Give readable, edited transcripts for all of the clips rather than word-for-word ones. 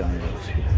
dernier celui-là.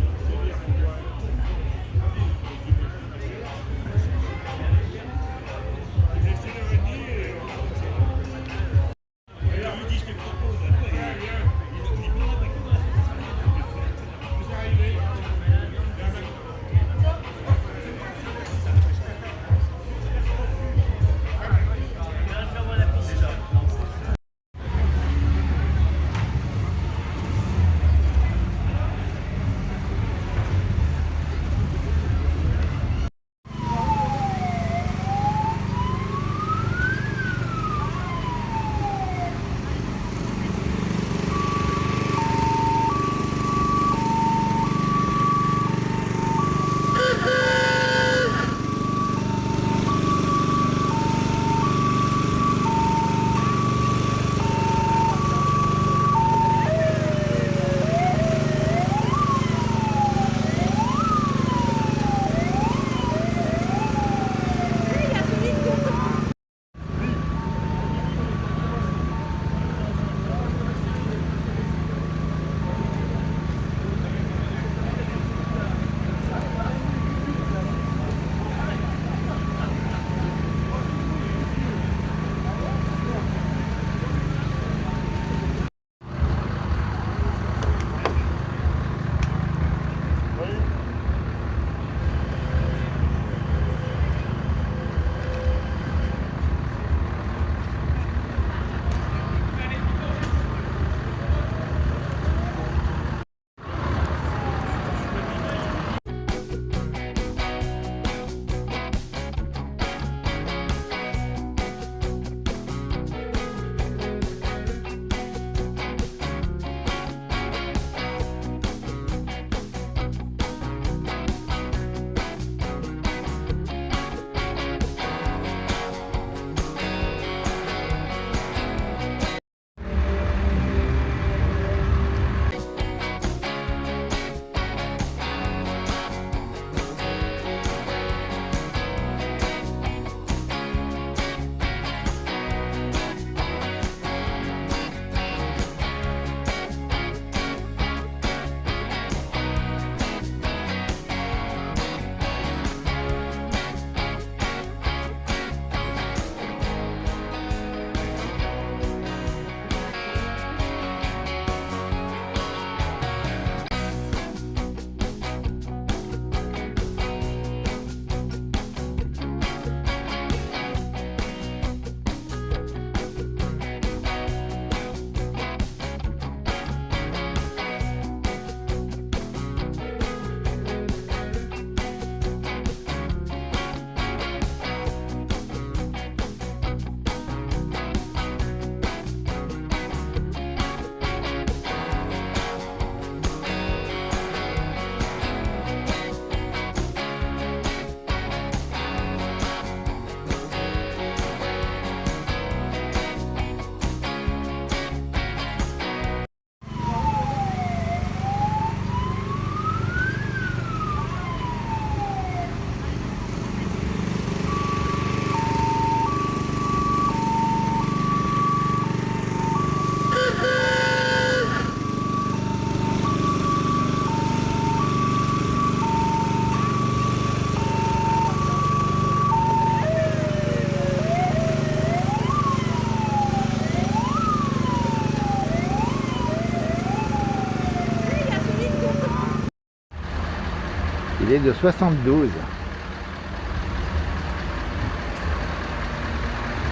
Il est de 72.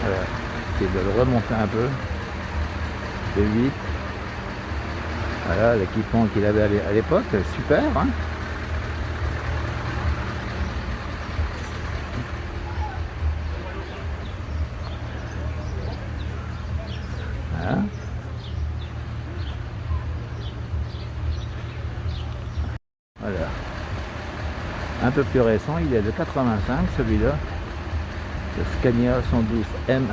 Voilà, essayer de le remonter un peu. De 8. Voilà l'équipement qu'il avait à l'époque, super, hein. Voilà. Voilà. Un peu plus récent, il est de 85 celui-là. Le Scania 112M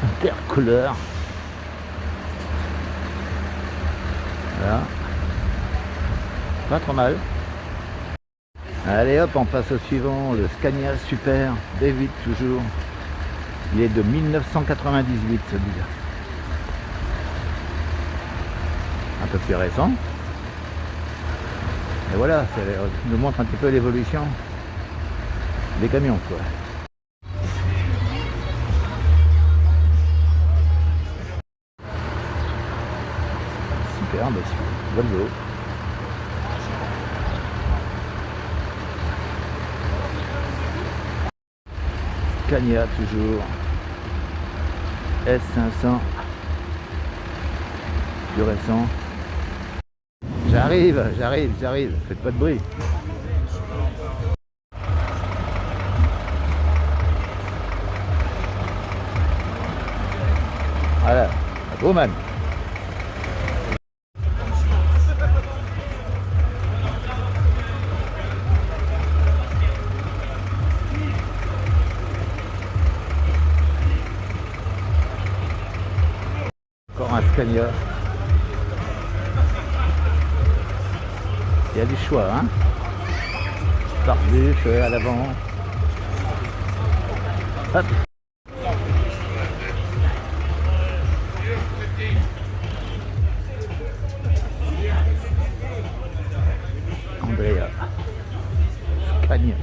Intercouleur. Voilà. Pas trop mal. Allez hop, on passe au suivant, le Scania Super D8 toujours. Il est de 1998 celui-là. Un peu plus récent. Et voilà, ça nous montre un petit peu l'évolution des camions, quoi. Superbe, Volvo. Scania toujours. S500. Plus récent. J'arrive. Faites pas de bruit. Voilà, Bowman. Encore un Scania. Il y a du choix, hein. Pare-bûche à l'avant. Hop. Andrea. Scania.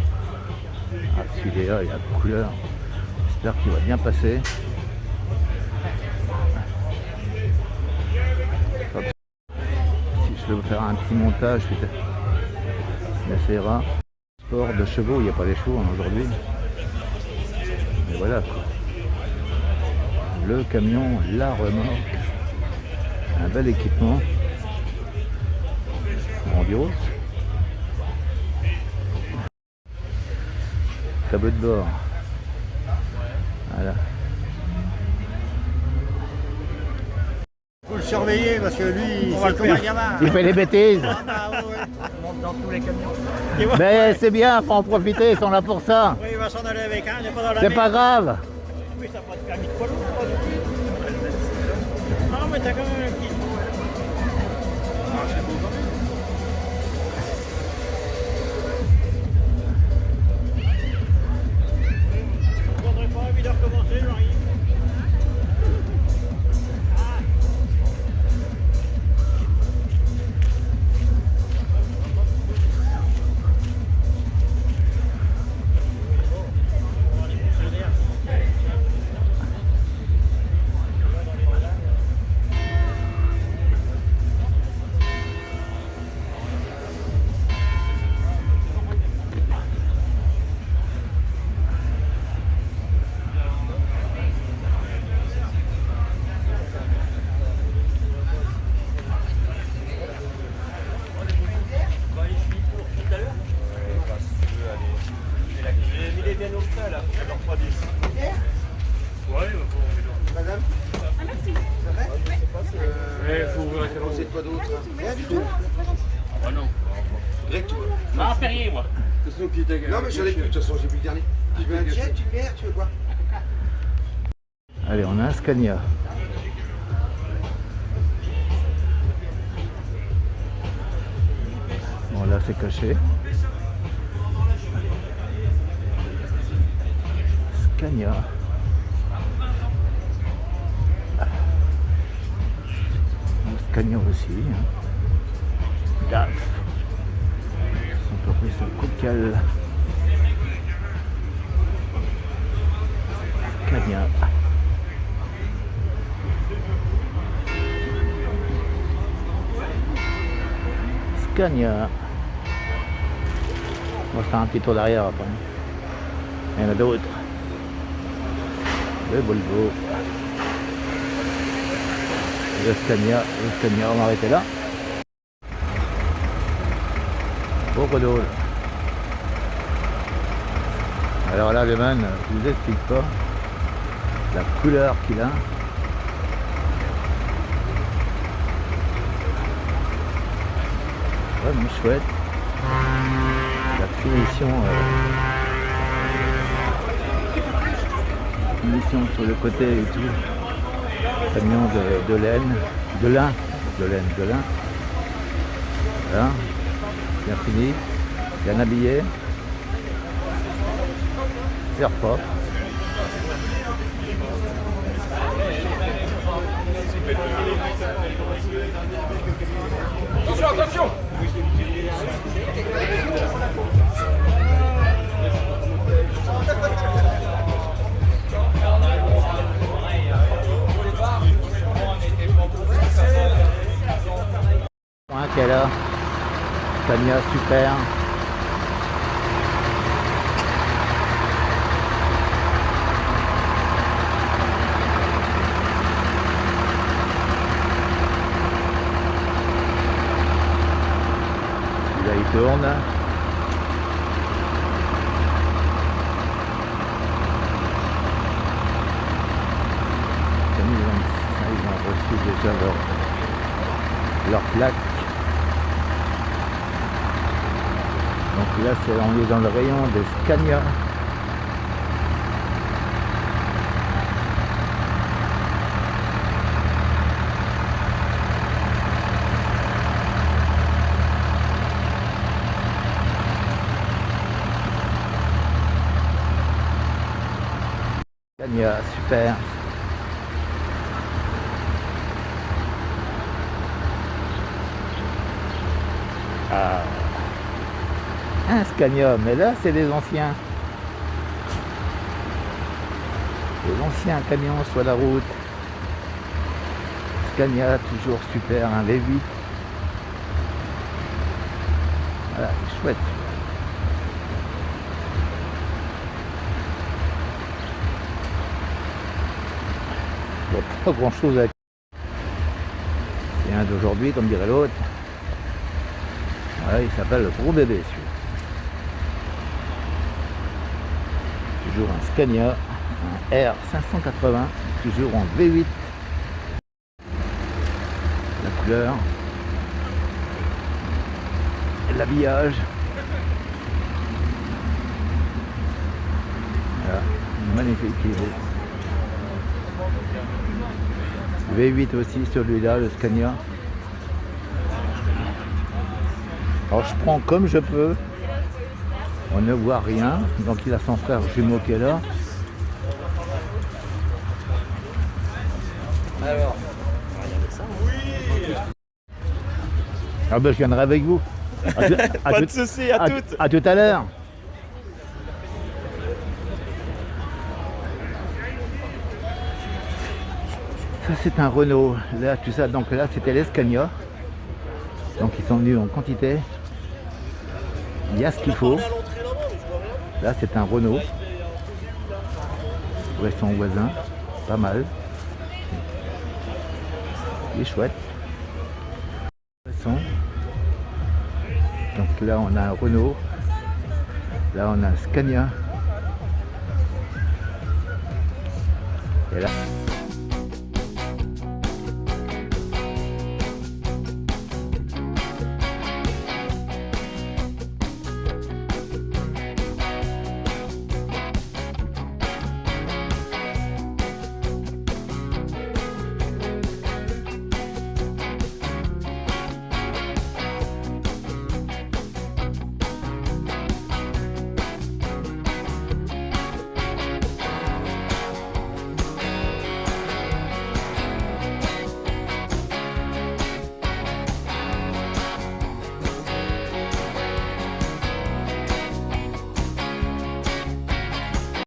Ah, celui-là, il a la couleur. J'espère qu'il va bien passer. Hop. Si je veux faire un petit montage, ça essaiera. Sport de chevaux, il n'y a pas les chevaux hein, aujourd'hui. Mais voilà quoi. Le camion, la remorque. Un bel équipement. Grandiose. Tableau de bord. Voilà. Faut le surveiller parce que lui, Il fait les bêtises. Ah bah ouais, il monte dans tous les camions. Mais c'est bien, faut en profiter, ils sont là pour ça. Oui, il va s'en aller avec un, il n'est pas dans la C'est pas grave. Oui, t'as pas de permis de poids lourd. Non, mais t'as quand même un petit trou. Ah, c'est beau quand même. Je ne pas envie de recommencer, j'arrive. Ah, Perrier, moi. Non, mais j'en ai plus, de toute façon, j'ai bu le dernier. Tu veux un jet, tu perds, tu veux quoi? Allez, on a un Scania. Bon, là, c'est caché. Scania. Scania aussi. Hein. DAF. Entreprise Cocal. Scania. Scania. On va faire un petit tour d'arrière après. Il y en a d'autres. Le Volvo. Le Scania, on va arrêter là. Beau Renault. Alors là, le man, je vous explique pas la couleur qu'il a. Vraiment chouette. La finition, finition sur le côté et tout. Camion de laine, de lin. Voilà. Bien fini, bien habillé, c'est propre. Attention, attention. qui est là. Scania super. Celui-là il tourne. Ils ont reçu déjà leur plaque. Donc là on est dans le rayon des Scania. Scania super. Ah. Un Scania, mais là c'est des anciens. Les anciens camions sur la route. Scania toujours super, un V8. Voilà, chouette. Il n'y a pas grand chose à... C'est un d'aujourd'hui comme dirait l'autre. Voilà, il s'appelle le gros bébé celui-là. Toujours un Scania, un R580, toujours en V8. La couleur, l'habillage. Voilà, magnifique V8 aussi celui-là, le Scania. Alors je prends comme je peux. On ne voit rien. Donc il a son frère jumeau qui est là. Alors, regardez ça. Oui. Ah ben je viendrai avec vous. Pas de soucis, à toutes. À tout à l'heure. Ça c'est un Renault. Là tout ça, donc là c'était les Scania. Donc ils sont venus en quantité. Il y a ce qu'il faut. Là c'est un Renault. Ouais, son voisin. Pas mal. Il est chouette. Donc là on a un Renault. Là on a un Scania. Et là.